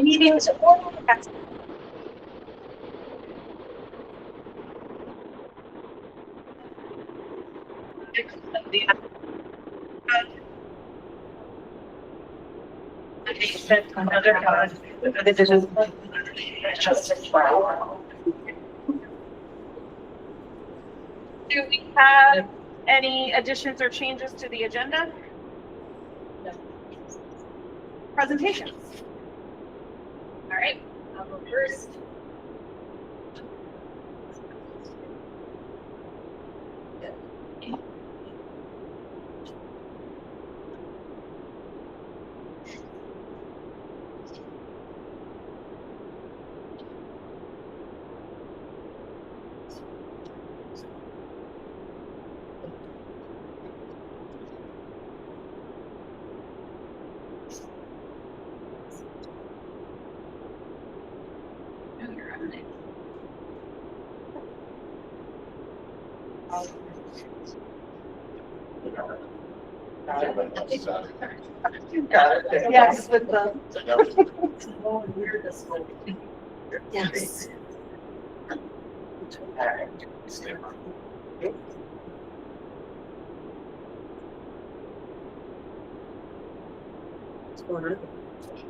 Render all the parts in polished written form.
Meetings or do we have any additions or changes to the agenda? No. Presentations. All right, I'll go first. Yes, with the yes.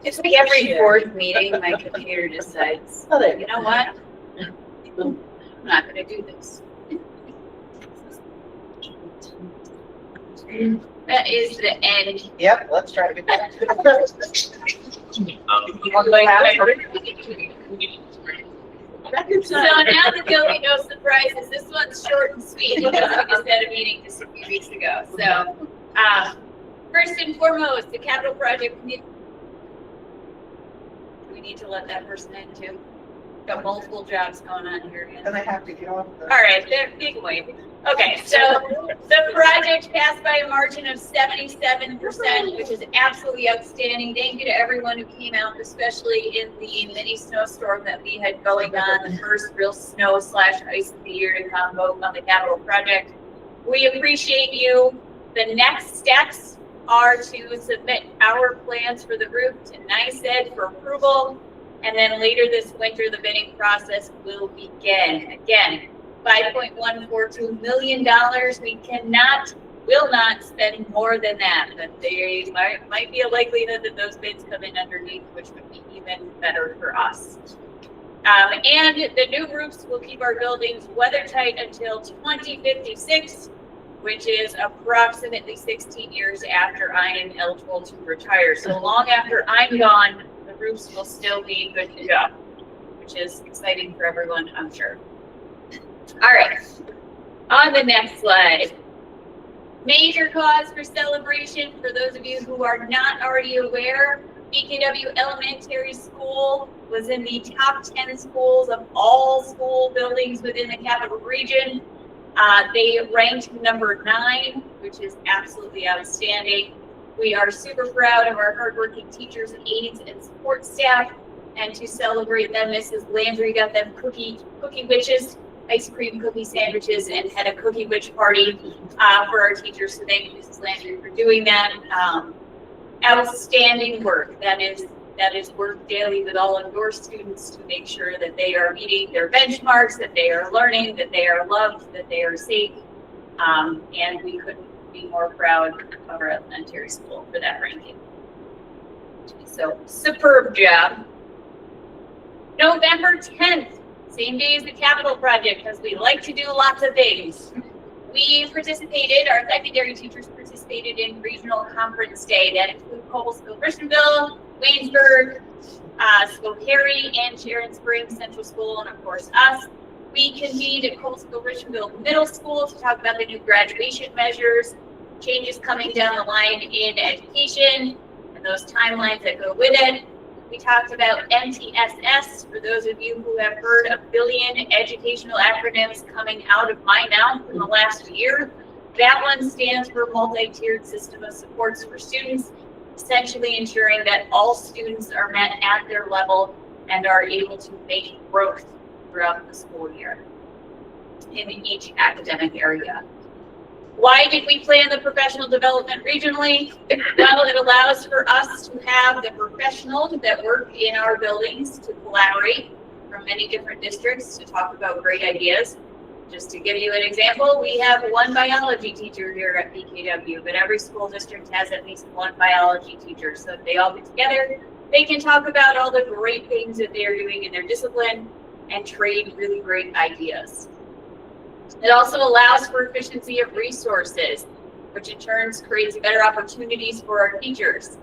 It's like every fourth meeting, my computer decides, you know what? I'm not going to do this. That is the end. Yep, let's try to get that. So now that there'll be no surprises, this one's short and sweet because we just had a meeting just a few weeks ago. So, first and foremost, the capital project committee. We need to let that person in too. Got multiple jobs going on here. And I have to get off the. All right, big wave. Okay, so the project passed by a margin of 77%, which is absolutely outstanding. Thank you to everyone who came out, especially in the mini snowstorm that we had going on, the first real snow / ice of the year to come vote on the capital project. We appreciate you. The next steps are to submit our plans for the roof to NICEAD for approval. And then later this winter, the bidding process will begin. Again, $5.142 million. We will not spend more than that. But there might be a likelihood that those bids come in underneath, which would be even better for us. And the new roofs will keep our buildings weather tight until 2056, which is approximately 16 years after I am eligible to retire. So long after I'm gone, the roofs will still be good to go, which is exciting for everyone, I'm sure. All right, on the next slide. Major cause for celebration, for those of you who are not already aware, BKW Elementary School was in the top 10 schools of all school buildings within the capital region. They ranked number 9, which is absolutely outstanding. We are super proud of our hardworking teachers, aides, and support staff. And to celebrate them, Mrs. Landry got them cookie witches, ice cream cookie sandwiches, and had a cookie witch party for our teachers. So thank you, Mrs. Landry, for doing that. Outstanding work. That is work daily with all of your students to make sure that they are meeting their benchmarks, that they are learning, that they are loved, that they are safe. And we couldn't be more proud of our elementary school for that ranking. So superb job. November 10th, same day as the capital project, because we like to do lots of things. We participated, our secondary teachers participated in Regional Conference Day. That includes Cobblesville, Christianville, Waynesburg, Schoharie, and Sharon Springs Central School, and of course us. We convened at Cobblesville, Richmondville Middle School to talk about the new graduation measures, changes coming down the line in education, and those timelines that go with it. We talked about MTSS, for those of you who have heard a billion educational acronyms coming out of my mouth in the last year. That one stands for multi-tiered system of supports for students, essentially ensuring that all students are met at their level and are able to make growth throughout the school year in each academic area. Why did we plan the professional development regionally? Well, it allows for us to have the professionals that work in our buildings to collaborate from many different districts to talk about great ideas. Just to give you an example, we have one biology teacher here at BKW, but every school district has at least one biology teacher. So if they all get together, they can talk about all the great things that they are doing in their discipline and trade really great ideas. It also allows for efficiency of resources, which in turn creates better opportunities for our teachers.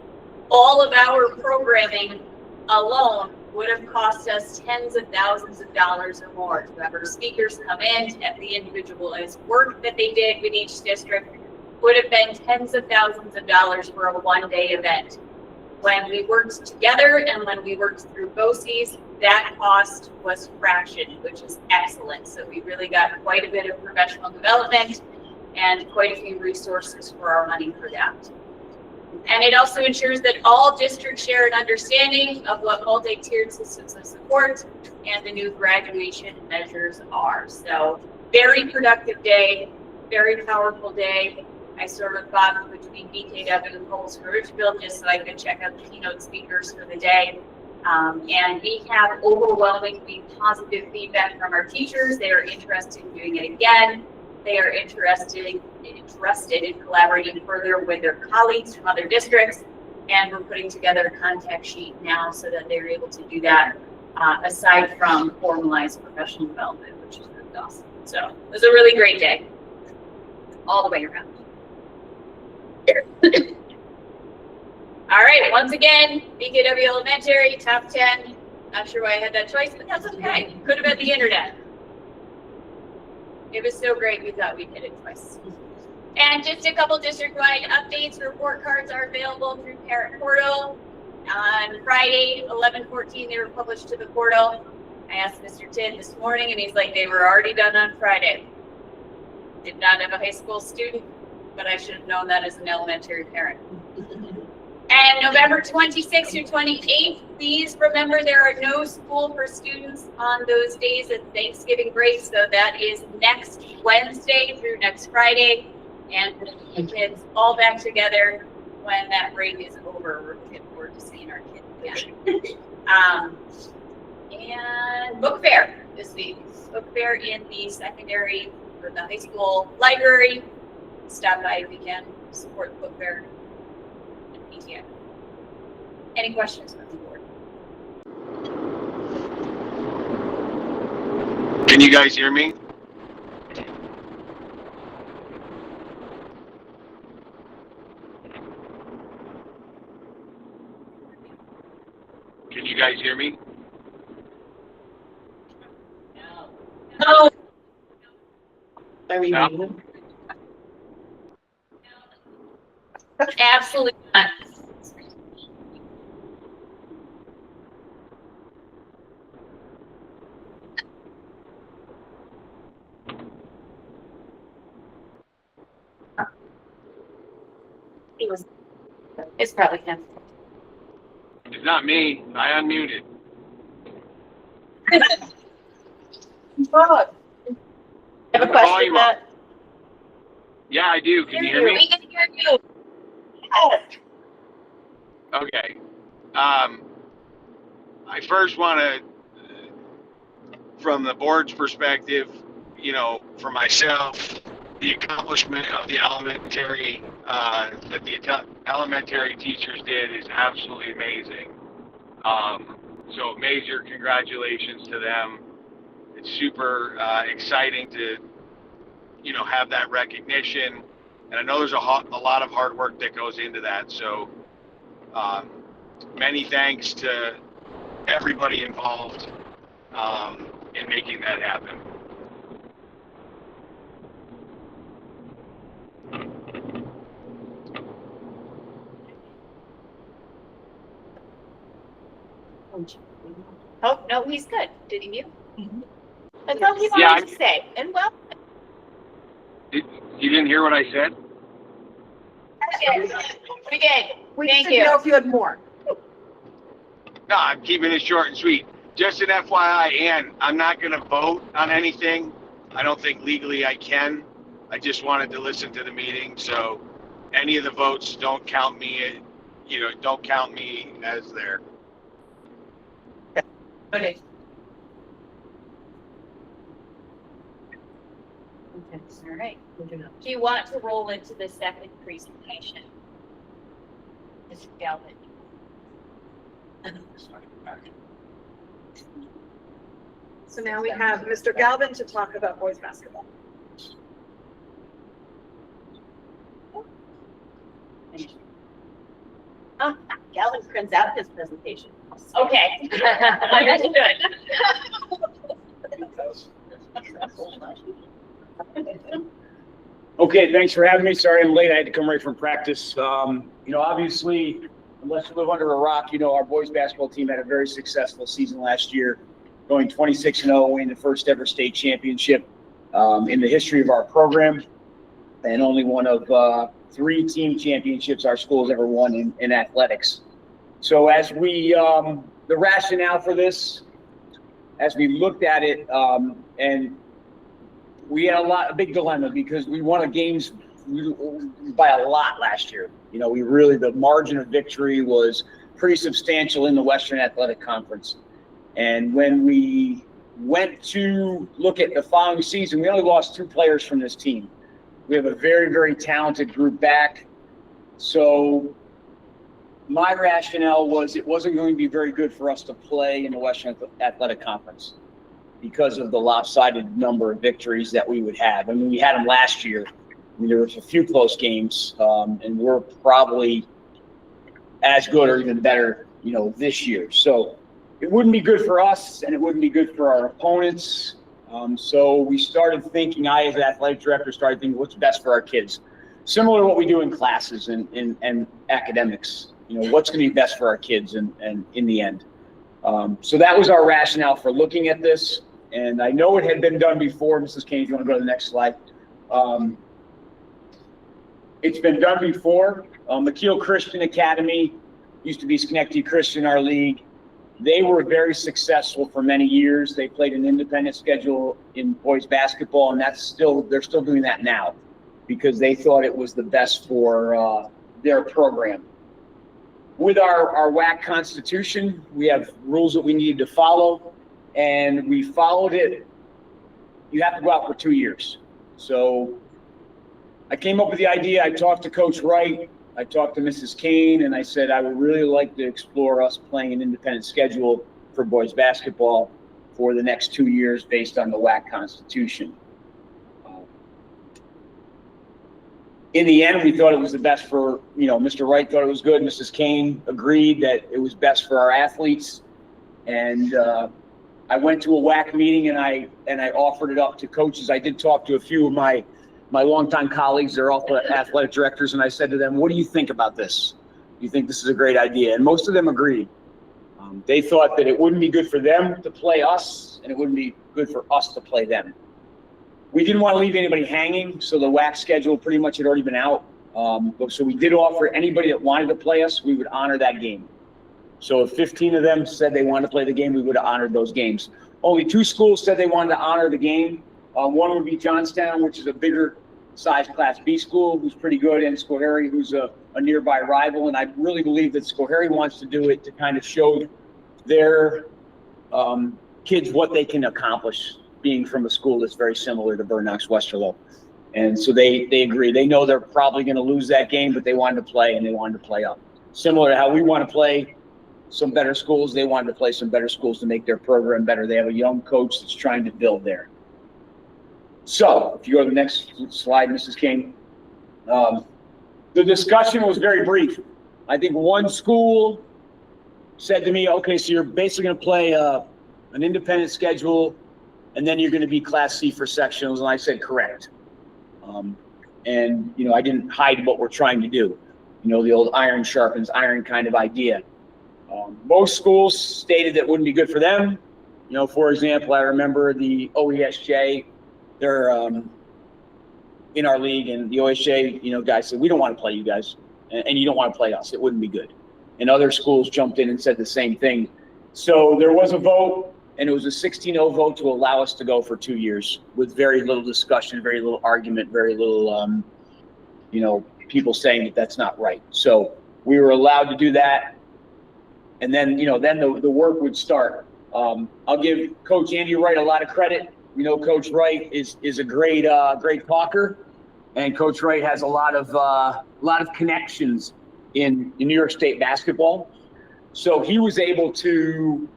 All of our programming alone would have cost us tens of thousands of dollars or more to have our speakers come in, to have the individualized work that they did with each district would have been tens of thousands of dollars for a one-day event. When we worked together and when we worked through BOCES, that cost was fractioned, which is excellent. So we really got quite a bit of professional development and quite a few resources for our money for that. And it also ensures that all districts share an understanding of what multi-tiered systems of support and the new graduation measures are. So very productive day, very powerful day. I sort of bobbed between BKW and Coles Ridgefield just so I could check out the keynote speakers for the day. And we have overwhelmingly positive feedback from our teachers. They are interested in doing it again. They are interested in collaborating further with their colleagues from other districts. And we're putting together a contact sheet now so that they're able to do that aside from formalized professional development, which is really awesome. So it was a really great day all the way around. All right, once again, BKW Elementary, top 10. Not sure why I had that choice, but that's okay. Could have been the internet. It was so great, we thought we'd hit it twice. And just a couple district-wide updates. Report cards are available through Parent Portal. On Friday, 11/14, they were published to the portal. I asked Mr. Tidd this morning, and he's like, they were already done on Friday. Did not have a high school student, but I should have known that as an elementary parent. And November 26th through 28th, please remember there are no school for students on those days of Thanksgiving break. So that is next Wednesday through next Friday. And the kids all back together when that break is over. We're looking forward to seeing our kids again. And book fair this week. Book fair in the secondary or the high school library. Stop by if you can, support the book fair. Yeah. Any questions from the board? Can you guys hear me? Can you guys hear me? No. Are we No. muted? Absolutely not. It's probably him. It's not me. I unmuted. Have a question, Volume up. Matt? Yeah, I do. Can you hear me? We can hear you. Okay. I first want to, from the board's perspective, you know, for myself, the accomplishment of the elementary, that the elementary teachers did is absolutely amazing. So major congratulations to them. It's super exciting to, you know, have that recognition. And I know there's a lot of hard work that goes into that. So many thanks to everybody involved in making that happen. Oh, no, he's good. Did he mute? That's all he Yeah, wanted to say. And well, You didn't hear what I said? We did. we Thank didn't you. know if you had more. No, I'm keeping it short and sweet. Just an FYI, and I'm not going to vote on anything. I don't think legally I can. I just wanted to listen to the meeting, so any of the votes don't count me, don't count me as there. Okay. All right. Do you want to roll into the second presentation? Mr. Galvin. So now we have Mr. Galvin to talk about boys basketball. Galvin prints out his presentation. Okay. Understood. Okay, thanks for having me. Sorry I'm late. I had to come right from practice. Obviously, unless you live under a rock, our boys basketball team had a very successful season last year, going 26-0, winning the first ever state championship in the history of our program, and only one of 3 team championships our school has ever won in athletics. So as we, the rationale for this, as we looked at it, and we had a big dilemma because we won games by a lot last year. The margin of victory was pretty substantial in the Western Athletic Conference. And when we went to look at the following season, we only lost 2 players from this team. We have a very, very talented group back. So my rationale was it wasn't going to be very good for us to play in the Western Athletic Conference because of the lopsided number of victories that we would have. I mean, we had them last year. There was a few close games, and we're probably as good or even better, this year. So it wouldn't be good for us, and it wouldn't be good for our opponents. So we started thinking, I as an athletic director started thinking, what's best for our kids? Similar to what we do in classes and academics. What's going to be best for our kids and in the end. So that was our rationale for looking at this. And I know it had been done before. Mrs. Kane, if you want to go to the next slide. It's been done before. McKeel Christian Academy used to be Schenectady Christian, our league. They were very successful for many years. They played an independent schedule in boys basketball, and they're still doing that now because they thought it was the best for their program. With our WAC constitution, we have rules that we needed to follow, and we followed it. You have to go out for 2 years. So I came up with the idea. I talked to Coach Wright. I talked to Mrs. Kane, and I said I would really like to explore us playing an independent schedule for boys basketball for the next 2 years based on the WAC constitution. In the end, we thought it was the best for, Mr. Wright thought it was good. Mrs. Kane agreed that it was best for our athletes. And I went to a WAC meeting and I offered it up to coaches. I did talk to a few of my longtime colleagues. They're all athletic directors. And I said to them, what do you think about this? Do you think this is a great idea? And most of them agreed. They thought that it wouldn't be good for them to play us and it wouldn't be good for us to play them. We didn't want to leave anybody hanging, so the WAC schedule pretty much had already been out. So we did offer anybody that wanted to play us, we would honor that game. So if 15 of them said they wanted to play the game, we would have honored those games. Only 2 schools said they wanted to honor the game. One would be Johnstown, which is a bigger size Class B school, who's pretty good, and Schoharie, who's a nearby rival. And I really believe that Schoharie wants to do it to kind of show their kids what they can accomplish being from a school that's very similar to Burnox Westerlo. And so they agree. They know they're probably going to lose that game, but they wanted to play and they wanted to play up. Similar to how we want to play some better schools, they wanted to play some better schools to make their program better. They have a young coach that's trying to build there. So if you go to the next slide, Mrs. King, the discussion was very brief. I think one school said to me, okay, so you're basically going to play an independent schedule and then you're going to be Class C for sectionals. And I said, correct. And, I didn't hide what we're trying to do. The old iron sharpens iron kind of idea. Most schools stated that wouldn't be good for them. For example, I remember the OESJ, they're in our league, and the OESJ, guys said, we don't want to play you guys, and you don't want to play us. It wouldn't be good. And other schools jumped in and said the same thing. So there was a vote, and it was a 16-0 vote to allow us to go for 2 years with very little discussion, very little argument, very little, people saying that that's not right. So we were allowed to do that. And then, the work would start. I'll give Coach Andy Wright a lot of credit. Coach Wright is a great talker, and Coach Wright has a lot of connections in New York State basketball. So he was able to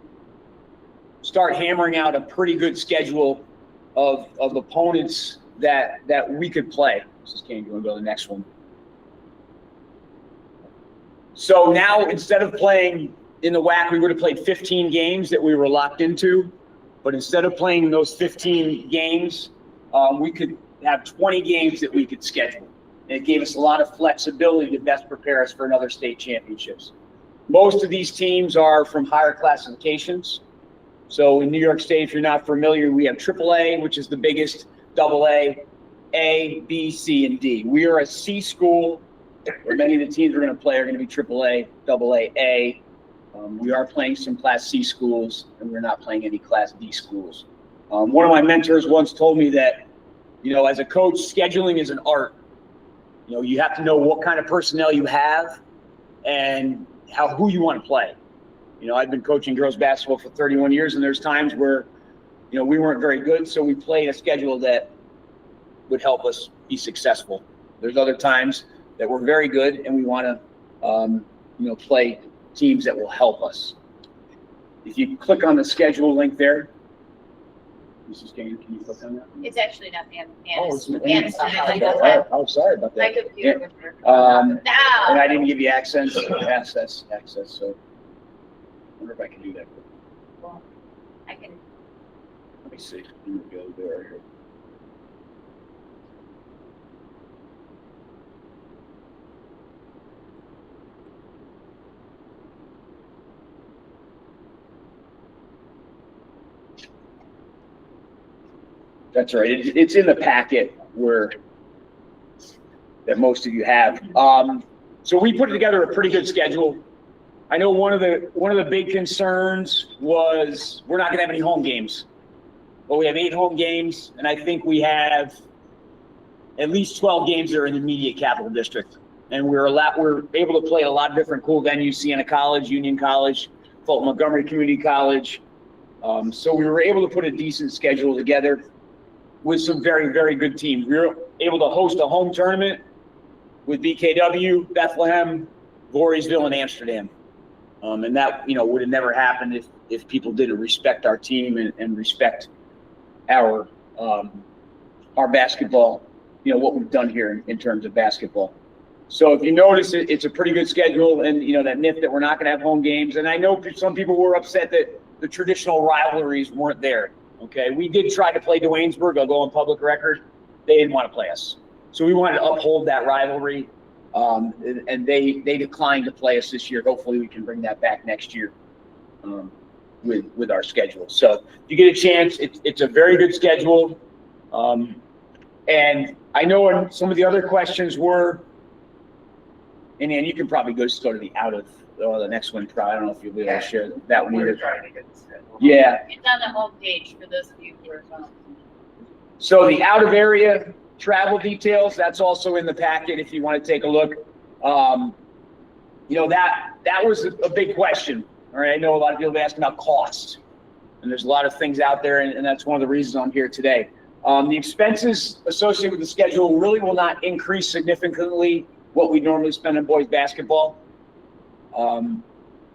start hammering out a pretty good schedule of opponents that we could play. This is Kane. You want to go to the next one? So now, instead of playing in the WAC, we would have played 15 games that we were locked into. But instead of playing those 15 games, we could have 20 games that we could schedule. And it gave us a lot of flexibility to best prepare us for another state championships. Most of these teams are from higher classifications. So in New York State, if you're not familiar, we have AAA, which is the biggest, AA, A, B, C, and D. We are a C school, where many of the teams we're going to play are going to be AAA, AA, A. We are playing some Class C schools, and we're not playing any Class D schools. One of my mentors once told me that, as a coach, scheduling is an art. You have to know what kind of personnel you have and who you want to play. I've been coaching girls basketball for 31 years, and there's times where, we weren't very good, so we played a schedule that would help us be successful. There's other times that we're very good, and we want to, play teams that will help us. If you click on the schedule link there, Mrs. Kane, can you click on that? It's actually not the Oh, sorry about My that. computer was And now. I didn't give you access, so I wonder if I can do that. I can. Let me see. Here we go. There. Here. That's right. It's in the packet that most of you have. So we put together a pretty good schedule. I know one of the big concerns was we're not going to have any home games. But we have 8 home games, and I think we have at least 12 games that are in the immediate capital district. And we're able to play at a lot of different cool venues: Siena College, Union College, Fulton Montgomery Community College. So we were able to put a decent schedule together with some very, very good teams. We were able to host a home tournament with BKW, Bethlehem, Voorheesville, and Amsterdam. And that, would have never happened if people didn't respect our team and respect our basketball, what we've done here in terms of basketball. So if you notice, it's a pretty good schedule, and, that myth that we're not going to have home games. And I know some people were upset that the traditional rivalries weren't there. Okay, we did try to play Duanesburg. I'll go on public record. They didn't want to play us. So we wanted to uphold that rivalry, and they declined to play us this year. Hopefully we can bring that back next year with our schedule. So if you get a chance, it's a very good schedule. And I know some of the other questions were, and you can probably just go to the the next one. Probably, I don't know if you'll be able to share that one either. Yeah. It's on the home page for those of you who are phone. So the out of area travel details, that's also in the packet if you want to take a look. That was a big question. All right, I know a lot of people have asked about cost, and there's a lot of things out there, and that's one of the reasons I'm here today. The expenses associated with the schedule really will not increase significantly what we normally spend on boys basketball.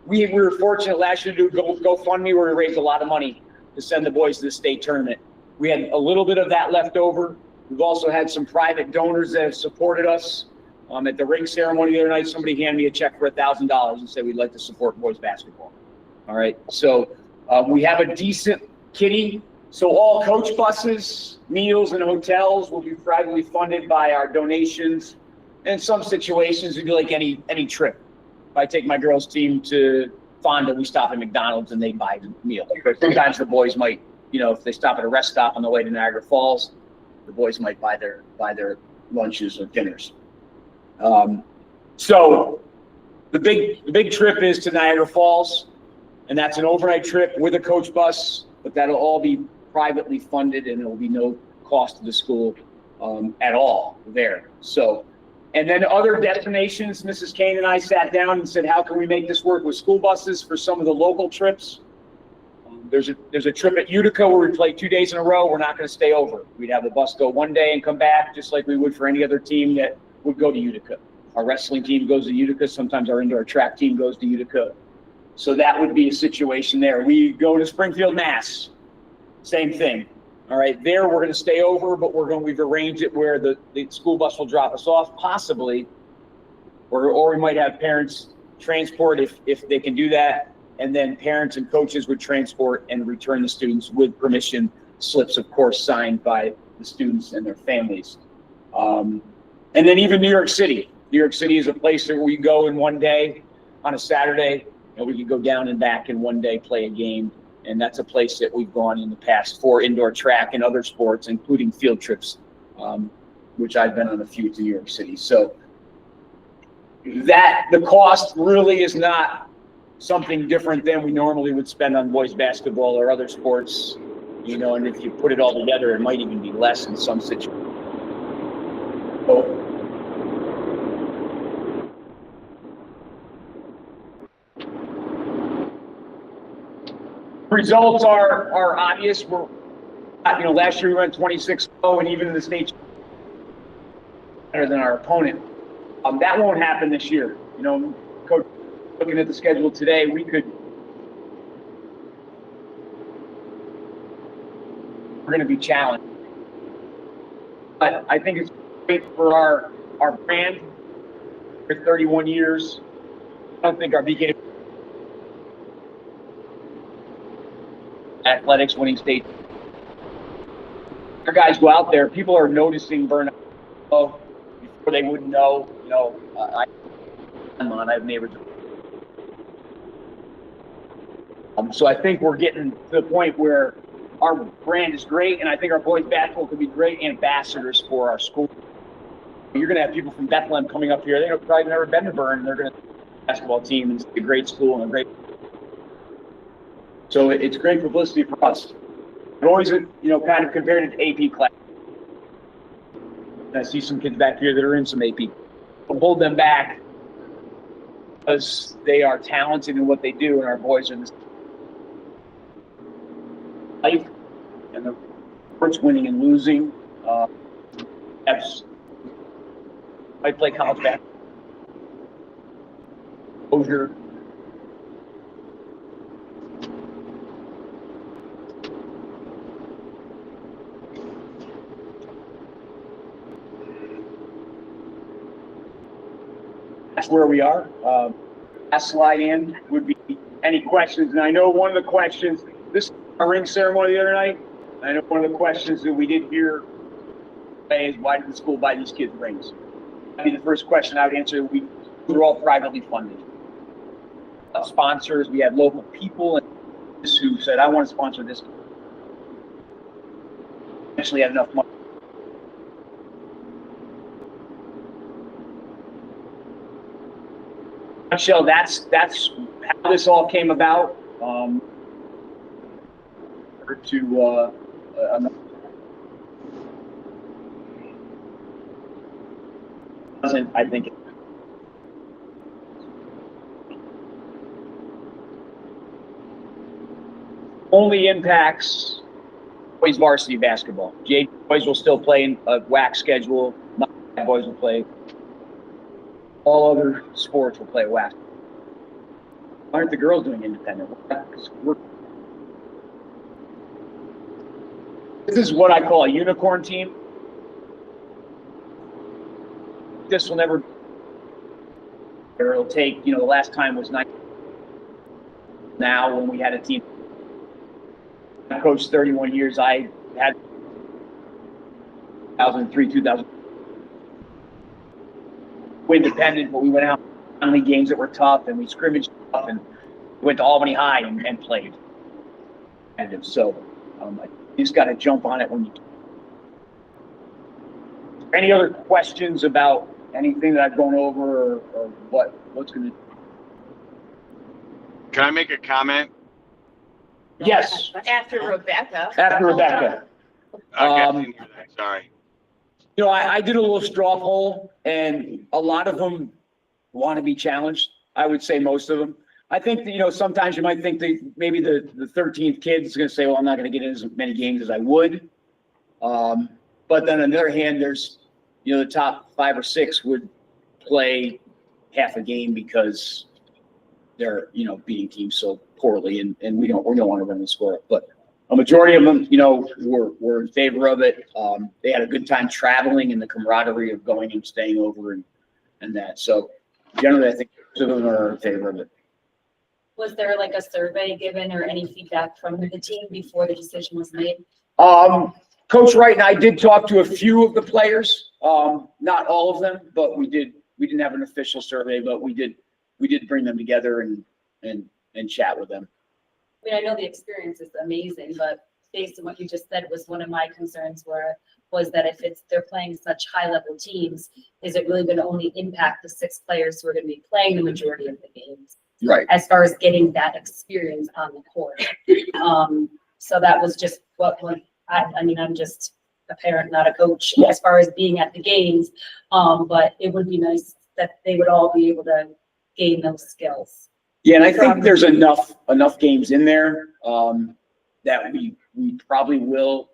We were fortunate last year to do GoFundMe, where we raised a lot of money to send the boys to the state tournament. We had a little bit of that left over. We've also had some private donors that have supported us. At the ring ceremony the other night, somebody handed me a check for $1,000 and said we'd like to support boys basketball. All right, so we have a decent kitty. So all coach buses, meals, and hotels will be privately funded by our donations. In some situations, it'd be like any trip. If I take my girls' team to Fonda, we stop at McDonald's and they buy the meal. But sometimes the boys might, if they stop at a rest stop on the way to Niagara Falls, the boys might buy their lunches or dinners. So the big trip is to Niagara Falls, and that's an overnight trip with a coach bus. but that'll all be privately funded and there will be no cost to the school at all there. So, and then other destinations, Mrs. Kane and I sat down and said, how can we make this work with school buses for some of the local trips? There's a trip at Utica where we play 2 days in a row. We're not going to stay over. We'd have the bus go one day and come back, just like we would for any other team that would go to Utica. Our wrestling team goes to Utica. Sometimes our indoor track team goes to Utica. So that would be a situation there. We go to Springfield, Mass. Same thing. All right, there we're going to stay over, but we've arranged it where the school bus will drop us off, possibly, or we might have parents transport if they can do that, and then parents and coaches would transport and return the students with permission slips, of course, signed by the students and their families. And then even New York City. New York City is a place that we go in one day on a Saturday, and we can go down and back in one day, play a game. And that's a place that we've gone in the past for indoor track and other sports, including field trips, which I've been on a few to New York City. So the cost really is not something different than we normally would spend on boys basketball or other sports, you know, and if you put it all together, it might even be less in some situations. So, results are obvious. We're, last year we went 26-0, and even in the state better than our opponent. That won't happen this year. You know, Coach, looking at the schedule today, we're going to be challenged. But I think it's great for our brand. For 31 years, I don't think our BKW athletics winning state. Our guys go out there, people are noticing burnout before they wouldn't know. You know, I have neighbors. So I think we're getting to the point where our brand is great, and I think our boys basketball could be great ambassadors for our school. You're going to have people from Bethlehem coming up here. They've probably never been to Bern, and they're going to basketball team, and it's a great school and a great. So it's great publicity for us. I've always, kind of compared it to AP class. And I see some kids back here that are in some AP. We'll hold them back because they are talented in what they do, and our boys are in this life and the sports winning and losing. I play college basketball. Exposure. That's where we are. Last slide in would be any questions. And I know one of the questions, this is our ring ceremony the other night. I know one of the questions that we did hear today is why did the school buy these kids rings? That'd be the first question I would answer. We're all privately funded. Sponsors, we had local people who said, I want to sponsor this. Actually had enough money. Michelle, that's how this all came about. I think only impacts boys varsity basketball. JV boys will still play in a WAC schedule. My boys will play. All other sports will play WAC. Why aren't the girls doing independent? This is what I call a unicorn team. This will never. It'll take. The last time was 9. Now, when we had a team, I coached 31 years. I had 2003, 2000. Independent, but we went out on games that were tough, and we scrimmaged tough, and went to Albany High and played. And so, you just got to jump on it when you. Any other questions about anything that I've gone over, or what's going to? Can I make a comment? Yes, After Rebecca. after Rebecca. I guess I Um, didn't hear that, sorry. You know, I did a little straw poll and a lot of them want to be challenged. I would say most of them. I think that, you know, sometimes you might think that maybe the 13th kid is going to say, well, I'm not going to get in as many games as I would. But then on the other hand, there's, you know, the top 5 or 6 would play half a game because they're, you know, beating teams so poorly and we don't want to run the score. But a majority of them, you know, were in favor of it. They had a good time traveling and the camaraderie of going and staying over and that. So generally, I think most of them are in favor of it. Was there like a survey given or any feedback from the team before the decision was made? Coach Wright and I did talk to a few of the players, not all of them, but we didn't have an official survey, but we did bring them together and chat with them. I mean, I know the experience is amazing, but based on what you just said was one of my concerns was that if they're playing such high level teams, is it really going to only impact the 6 players who are going to be playing the majority of the games? Right. As far as getting that experience on the court. So that was just I mean, I'm just a parent, not a coach, as far as being at the games. But it would be nice that they would all be able to gain those skills. Yeah, and I think there's enough games in there that we probably will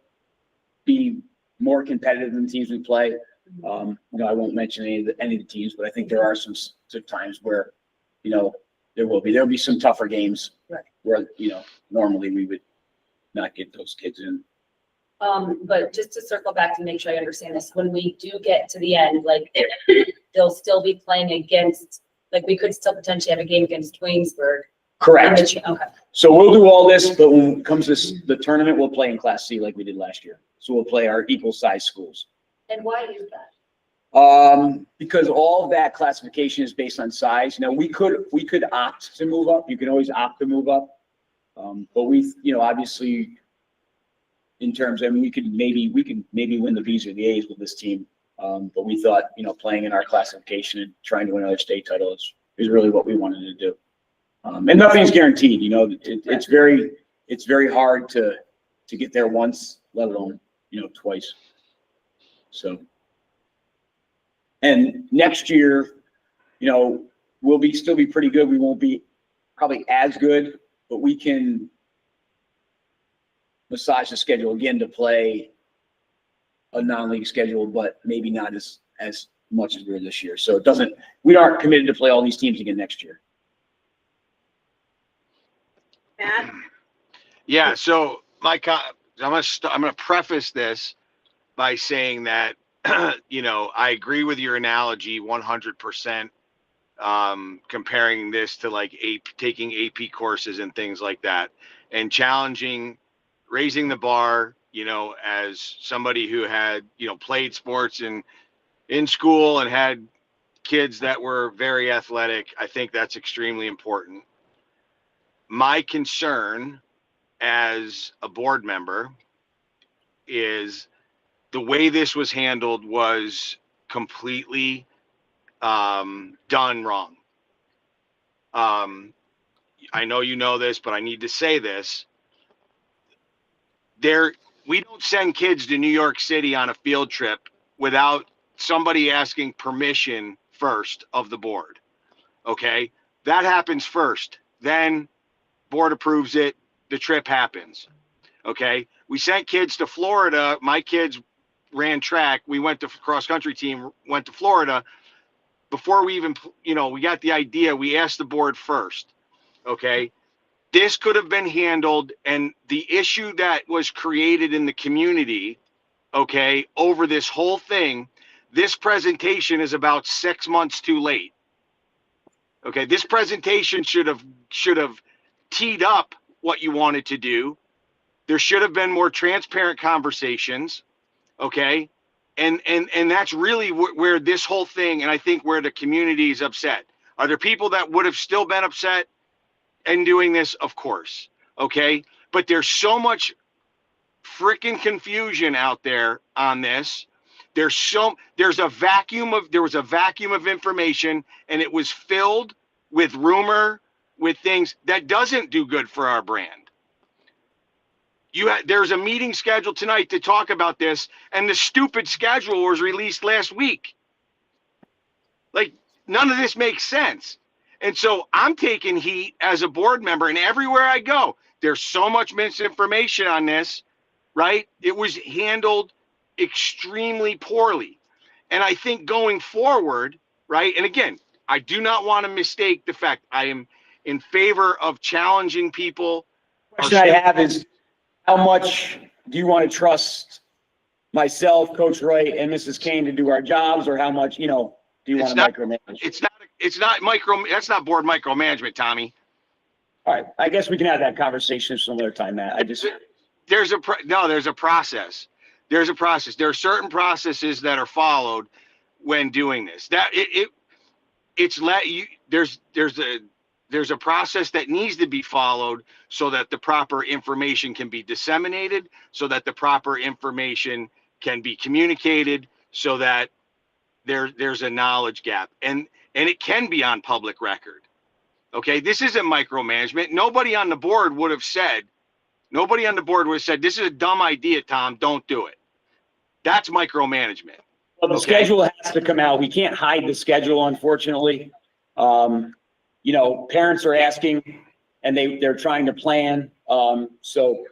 be more competitive than the teams we play. You know, I won't mention any of the teams, but I think there are some times where, you know, there'll be some tougher games where, you know, normally we would not get those kids in. But just to circle back to make sure I understand this, when we do get to the end, like they'll still be playing against, like we could still potentially have a game against Waynesburg. Correct. Okay. So we'll do all this, but when it comes to the tournament, we'll play in Class C like we did last year. So we'll play our equal size schools. And why is that? Because all of that classification is based on size. Now we could opt to move up. You can always opt to move up. But you know, obviously in terms, I mean, we could maybe win the B's or the A's with this team. But we thought, you know, playing in our classification and trying to win another state title is really what we wanted to do. And nothing's guaranteed, you know, it's very hard to get there once, let alone, you know, twice. So. And next year, you know, we'll still be pretty good. We won't be probably as good, but we can massage the schedule again to play a non-league schedule, but maybe not as much as we were this year. So we aren't committed to play all these teams again next year. Matt? Yeah, so I'm gonna preface this by saying that you know, I agree with your analogy 100%, comparing this to like taking AP courses and things like that, and raising the bar, you know, as somebody who had, you know, played sports in school and had kids that were very athletic. I think that's extremely important. My concern as a board member is the way this was handled was completely done wrong. I know you know this, but I need to say this. We don't send kids to New York City on a field trip without somebody asking permission first of the board. Okay? That happens first. Then board approves it, the trip happens. Okay? We sent kids to Florida. My kids ran track. We went to cross country team, went to Florida. Before we even, you know, we got the idea, we asked the board first. Okay? This could have been handled, and the issue that was created in the community, okay, over this whole thing, this presentation is about 6 months too late. Okay, this presentation should have teed up what you wanted to do. There should have been more transparent conversations, okay? And that's really where this whole thing, and I think where the community is upset. Are there people that would have still been upset in doing this? Of course, okay? But there's so much freaking confusion out there on this. There was a vacuum of information, and it was filled with rumor, with things that doesn't do good for our brand. There's a meeting scheduled tonight to talk about this, and the stupid schedule was released last week. Like, none of this makes sense. And so I'm taking heat as a board member, and everywhere I go, there's so much misinformation on this, right? It was handled extremely poorly. And I think going forward, right? And again, I do not want to mistake the fact I am in favor of challenging people. Question I have is, how much do you want to trust myself, Coach Wright, and Mrs. Kane to do our jobs, or how much, do you want to micromanage? It's not that's not board micromanagement, Tommy. All right, I guess we can have that conversation some other time, Matt. There's a process. There's a process. There are certain processes that are followed when doing this. There's a process that needs to be followed so that the proper information can be disseminated, so that the proper information can be communicated, so that there's a knowledge gap, and it can be on public record. Okay, this isn't micromanagement. Nobody on the board would have said, this is a dumb idea, Tom, don't do it. That's micromanagement. Well, the schedule has to come out. We can't hide the schedule, unfortunately. Parents are asking, and they're trying to plan. So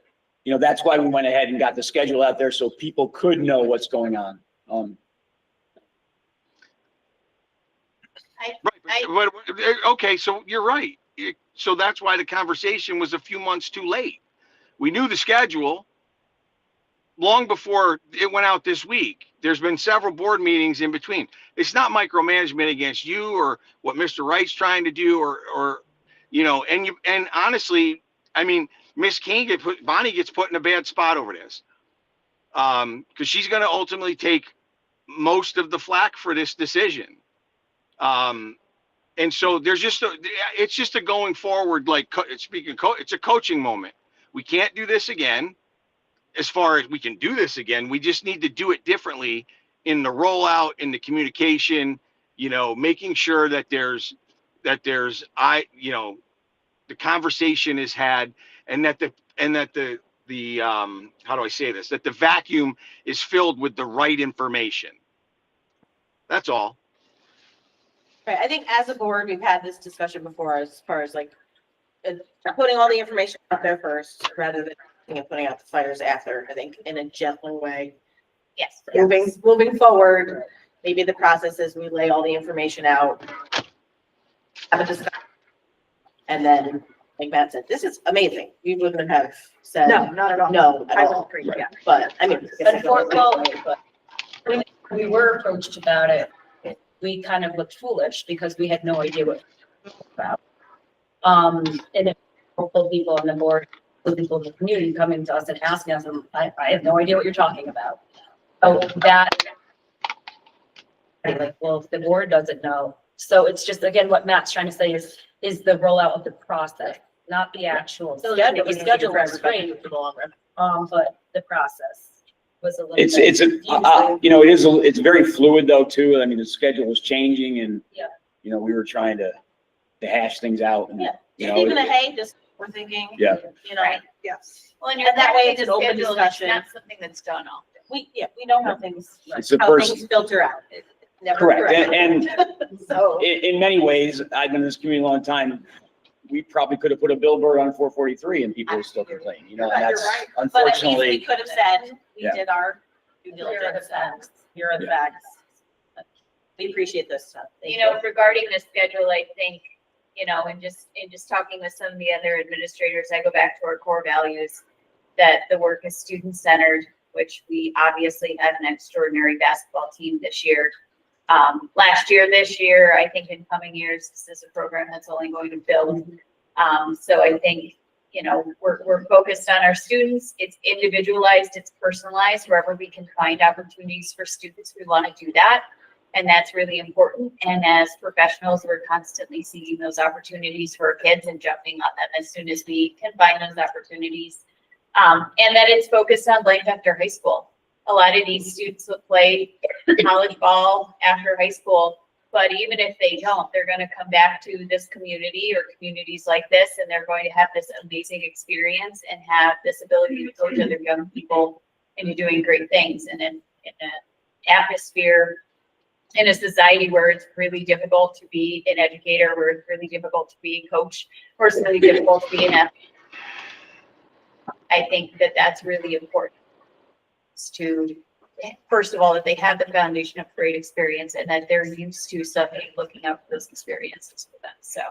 that's why we went ahead and got the schedule out there so people could know what's going on. Okay, so you're right. So that's why the conversation was a few months too late. We knew the schedule long before it went out this week. There's been several board meetings in between. It's not micromanagement against you or what Mr. Wright's trying to do, and honestly, I mean, Miss King Bonnie gets put in a bad spot over this, because she's going to ultimately take most of the flack for this decision. And so it's just a going forward, it's a coaching moment. We can't do this again. As far as we can do this again, we just need to do it differently in the rollout, in the communication, making sure that the conversation is had, and that the how do I say this? That the vacuum is filled with the right information. That's all. Right, I think as a board, we've had this discussion before as far as putting all the information out there first rather than putting out the fires after. I think in a gentler way. Yes. Moving forward, maybe the process is we lay all the information out, have a discussion, and then, like Matt said, this is amazing. We wouldn't have said No, not at all. no at I all. will agree, yeah. But I mean, When we were approached about it, we kind of looked foolish because we had no idea what it was about. And if multiple people on the board, people in the community coming to us and asking us, I have no idea what you're talking about. So that, if the board doesn't know. So it's just, again, what Matt's trying to say is the rollout of the process, not the actual schedule. The schedule was great, but the process was a little. It's very fluid though too. I mean, the schedule was changing, and we were trying to hash things out. And, even we're thinking. Yeah. Yes. Well, And that way it's an open schedule, discussion. Not something that's done often. We know how things It's a person. things filter out. It's never Correct. And so in many ways, I've been in this community a long time. We probably could have put a billboard on 443 and people would still complain. And that's right. unfortunately. But at least we could have said we did our due Here are the diligence. facts. Here are the facts. We appreciate this stuff. Thank Regarding the schedule, I think, and just talking with some of the other administrators, I go back to our core values, that the work is student-centered, which we obviously had an extraordinary basketball team this year. This year, I think in coming years, this is a program that's only going to build. So I think, we're focused on our students. It's individualized, it's personalized. Wherever we can find opportunities for students, we want to do that. And that's really important. And as professionals, we're constantly seeking those opportunities for our kids and jumping on them as soon as we can find those opportunities. And that it's focused on life after high school. A lot of these students will play college ball after high school. But even if they don't, they're gonna come back to this community or communities like this, and they're going to have this amazing experience and have this ability to coach other young people into doing great things in an atmosphere, in a society where it's really difficult to be an educator, where it's really difficult to be a coach, or it's really difficult to be an athlete. I think that that's really important. To, first of all, that they have the foundation of great experience and that they're used to somebody looking out for those experiences for them. So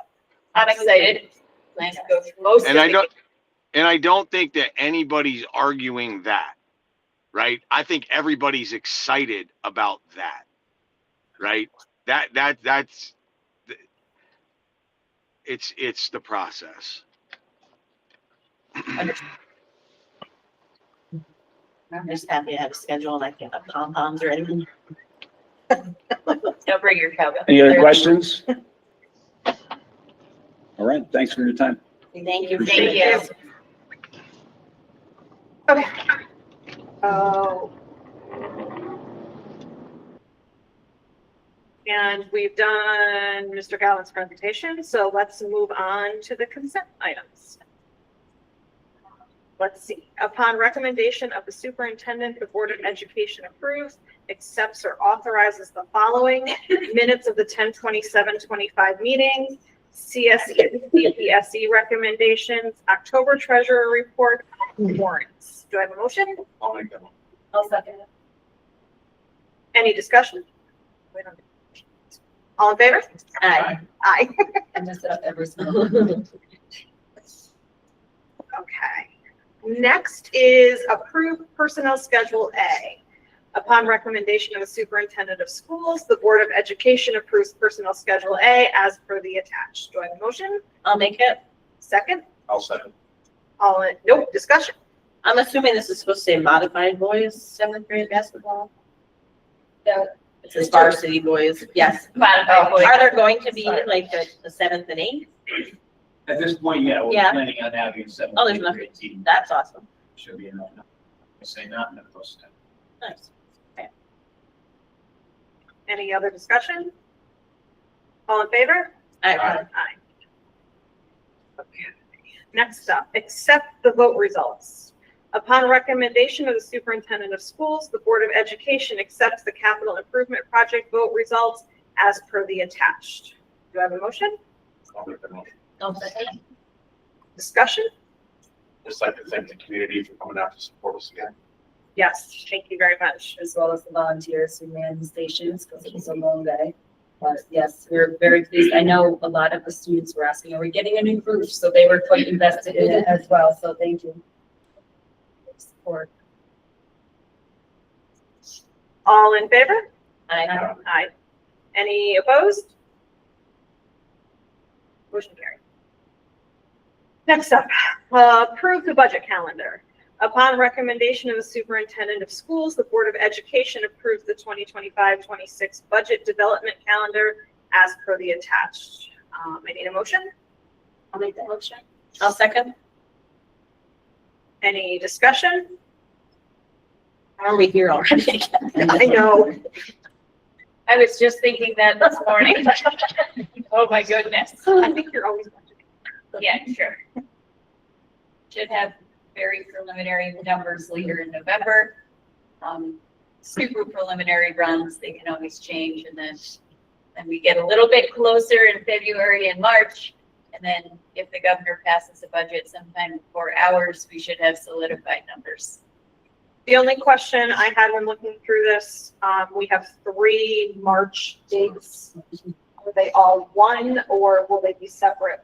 I'm excited. Plan to go through most of And I don't think that anybody's arguing that, right? I think everybody's excited about that, right? That's it's the process. I'm just happy to have a schedule and I can have pom-poms or anything. Don't bring your cowbell. Any other questions? All right, thanks for your time. Thank you. Thank you. Okay. Oh. And we've done Mr. Galvin's presentation, so let's move on to the consent items. Let's see. Upon recommendation of the superintendent, the Board of Education approves, accepts, or authorizes the following: minutes of the 10/27/25 meeting, CSE and CPSE recommendations, October treasurer report, warrants. Do I have a motion? I'll second it. Any discussion? All in favor? Aye. Aye. I mess it up every single time. Okay. Next is approved personnel schedule A. Upon recommendation of the superintendent of schools, the Board of Education approves personnel schedule A as per the attached. Do I have a motion? I'll make it. Second? I'll second. Nope, discussion. I'm assuming this is supposed to say modified boys, 7th grade basketball. Yeah. It says varsity boys. Yes. Modified boys. Are there going to be like the 7th and 8th? At this point, yeah, we're Yeah. planning on having 7. Oh, there's enough. That's awesome. Should be enough. I say not enough. Nice. Any other discussion? All in favor? Aye. Aye. Okay. Next up, accept the vote results. Upon recommendation of the superintendent of schools, the Board of Education accepts the capital improvement project vote results as per the attached. Do I have a motion? I'll make the motion. I'll second. Discussion? Just like to thank the community for coming out to support us again. Yes, thank you very much. As well as the volunteers who man the stations, because it was a long day. But yes, we're very pleased. I know a lot of the students were asking, are we getting a new roof? So they were quite invested in it as well, so thank you. Support. All in favor? Aye. Aye. Any opposed? Motion carried. Next up, approve the budget calendar. Upon recommendation of the superintendent of schools, the Board of Education approves the 2025-26 budget development calendar as per the attached. I need a motion. I'll make that motion. I'll second. Any discussion? Are we here already? I know. I was just thinking that this morning. Oh my goodness. I think you're always budgeting. Yeah, sure. Should have very preliminary numbers later in November. Super preliminary runs, they can always change, and then we get a little bit closer in February and March. And then if the governor passes a budget sometime before ours, we should have solidified numbers. The only question I had when looking through this, we have 3 March dates. Are they all one or will they be separate?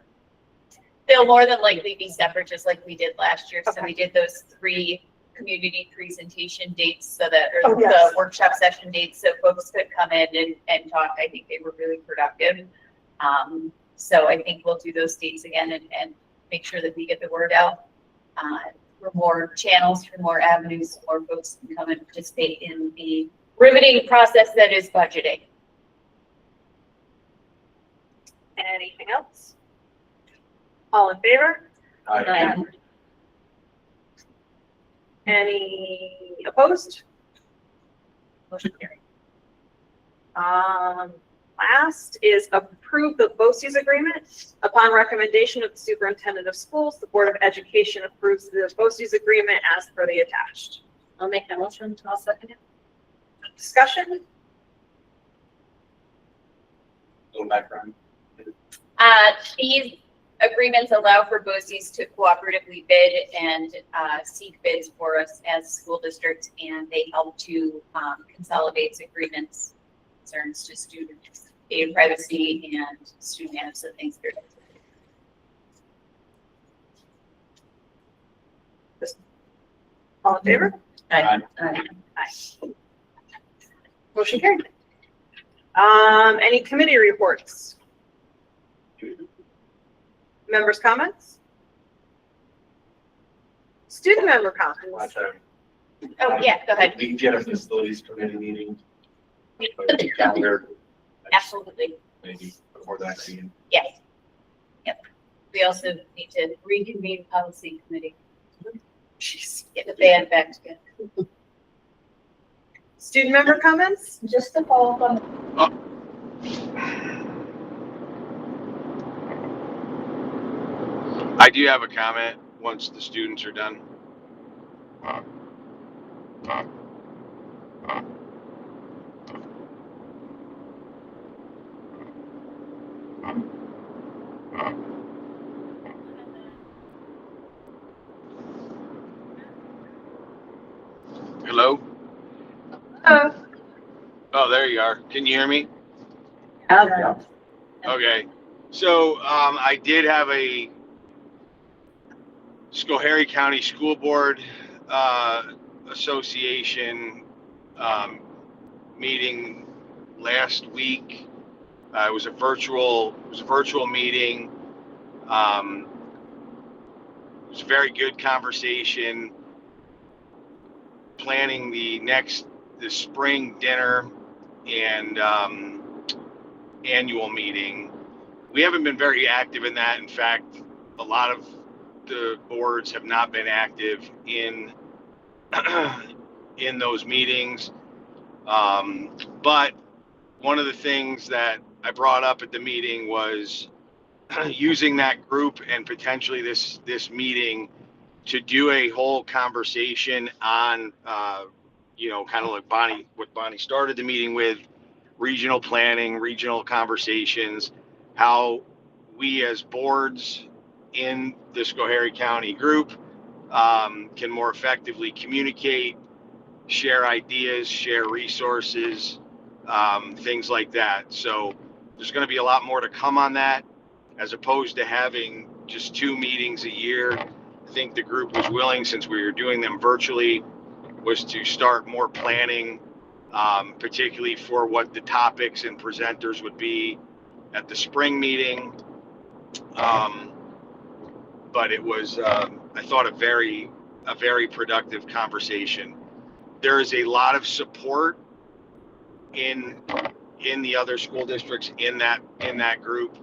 They'll more than likely be separate, just like we did last year. So Okay. we did those 3 community presentation dates so that, or Oh, yes. the workshop session dates, so folks could come in and talk. I think they were really productive. So I think we'll do those dates again and make sure that we get the word out for more channels, for more avenues, so more folks can come and participate in the riveting process that is budgeting. Anything else? All in favor? Aye. Any opposed? Motion carried. last is approve the BOCES agreement. Upon recommendation of the superintendent of schools, the Board of Education approves the BOCES agreement as per the attached. I'll make that motion. I'll second it. Discussion? Little background. These agreements allow for BOCES to cooperatively bid and seek bids for us as school districts, and they help to consolidate agreements concerns to students, data privacy, and student management things. All in favor? Aye. Aye. Motion carried. Any committee reports? Members' comments? Student member comments? Oh, yeah, go ahead. We can get a facilities committee meeting. Calendar, Absolutely. maybe before the next meeting. Yes. Yep. We also need to reconvene policy committee. Get the band back together. Student member comments? Just to follow up on I do have a comment once the students are done. Hello? Oh, there you are. Can you hear me? Okay. So I did have a Schoharie County School Board Association meeting last week. It was a virtual meeting. It was a very good conversation. Planning the spring dinner and annual meeting. We haven't been very active in that. In fact, a lot of the boards have not been active in in those meetings. But one of the things that I brought up at the meeting was using that group and potentially this meeting to do a whole conversation on, kind of like what Bonnie started the meeting with, regional planning, regional conversations, how we as boards in the Schoharie County group can more effectively communicate, share ideas, share resources, things like that. So there's going to be a lot more to come on that, as opposed to having just 2 meetings a year. I think the group was willing, since we were doing them virtually, was to start more planning, particularly for what the topics and presenters would be at the spring meeting. But it was, I thought, a very productive conversation. There is a lot of support in the other school districts in that group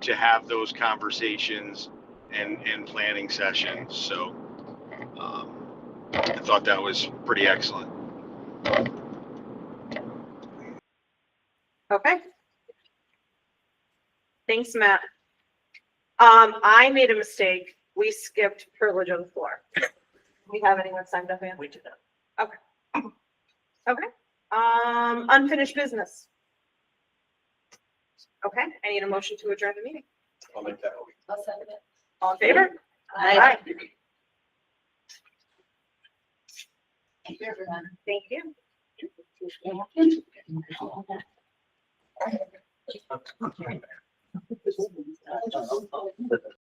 to have those conversations and planning sessions. So I thought that was pretty excellent. Okay. Thanks, Matt. I made a mistake. We skipped privilege on the floor. We have anyone signed up, Ann? We did that. Okay. Unfinished business. Okay, I need a motion to adjourn the meeting. I'll make that. I'll second it. All in favor? Aye. Thank you, everyone. Thank you.